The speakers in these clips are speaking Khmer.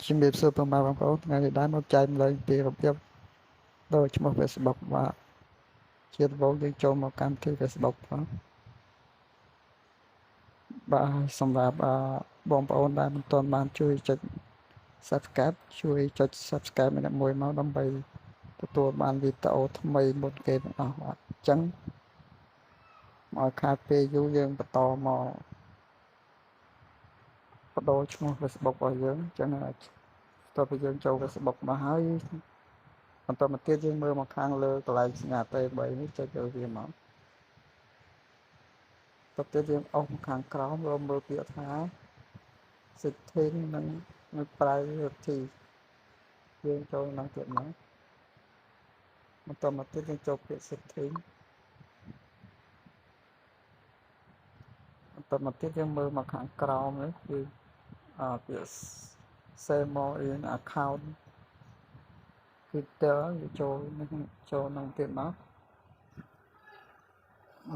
ជំរាបសួរបងប្អូនថ្ងៃនេះដែរមកចែកម្លែកពីរបៀបដូរឈ្មោះ Facebook បាទជាដំបូងយើងចូលមកកម្មវិធី Facebook បាទសម្រាប់បងប្អូនដែលមិនទាន់បានជួយចុច Subscribe ជួយចុច Subscribe ម្នាក់មួយមកដើម្បីទទួលបានវីដេអូថ្មីមុនគេទាំងអស់បាទអញ្ចឹងមកខាតពេលយូរយើងបន្តមកបដូរឈ្មោះ Facebook របស់យើងអញ្ចឹងតើពេលយើងចូល Facebook មកហើយបន្តមកទៀតយើងមើលមកខាងលើកន្លែងសញ្ញាតេ3នេះចុចលើវាមកតទៅយើងអុសមកខាងក្រោមរកមើលពាក្យថា setting និង privacy យើងចូលនឹងទៀតមកបន្តមកទៀតយើងចូលពាក្យ setting បន្តមកទៀតយើងមើលមកខាងក្រោមនេះគឺពាក្យ save more in account Twitter វាចូលនឹងទៀតមក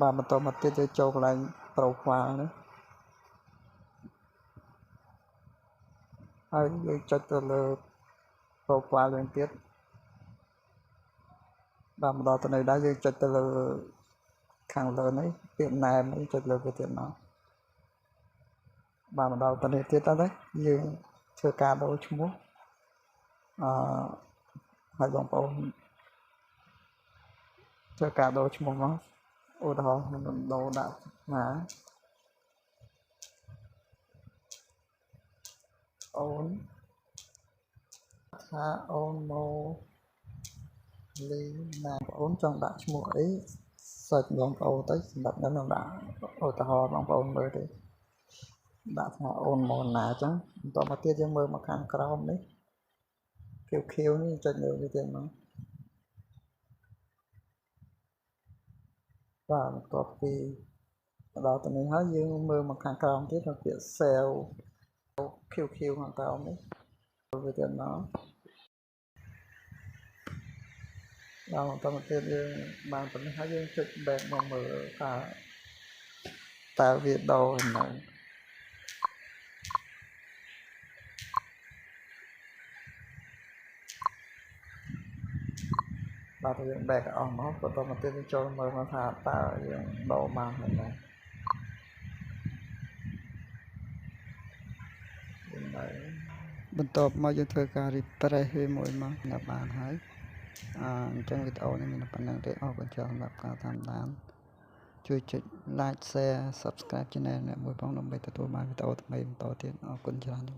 បាទបន្តមកទៀតយើងចូលកន្លែង profile នេះហើយយើងចុចទៅលើ profile វិញទៀតបាទមកដល់ទៅនេះដែរយើងចុចទៅលើខាងលើនេះពាក្យ name នេះចុចលើវាទៀតមកបាទមកដល់ទៅនេះទៀតទៅយើងធ្វើការដូរឈ្មោះឲ្យបងប្អូនធ្វើការដូរឈ្មោះមកឧទាហរណ៍ខ្ញុំដូរដាក់ណាអូនថាអូនមកលីណាបងប្អូនចង់ដាក់ឈ្មោះអីសេចបងប្អូនទៅសម្រាប់ខ្ញុំដាក់ឧទាហរណ៍បងប្អូនមើលទៅដាក់ថាអូនមកណាអញ្ចឹងបន្តមកទៀតយើងមើលមកខាងក្រោមនេះខៀវនេះចុចលើវាទៀតមកបាទបន្ទាប់ពីដល់ទៅនេះហើយយើងមើលមកខាងក្រោមទៀតទៅពាក្យ save ខៀវខាងក្រោមនេះវាទៀតមកដល់បន្តមកទៀតយើងបានប៉ុណ្ណេះហើយយើងចុច back មកមើលថាតើវាដូរហើយនៅបាទយើង back អស់មកបន្តមកទៀតយើងចូលមើលមកថាតើយើងដូរបានហើយនៅបន្ទាប់មកយើងធ្វើការ refresh វាមួយមកដល់បានហើយអញ្ចឹងវីដេអូនេះមានប៉ុណ្ណឹងទេអរគុណច្រើនសម្រាប់ការតាមដានជួយចុច like share subscribe channel នេះមួយផងដើម្បីទទួលបានវីដេអូថ្មីបន្តទៀតអរគុណច្រើន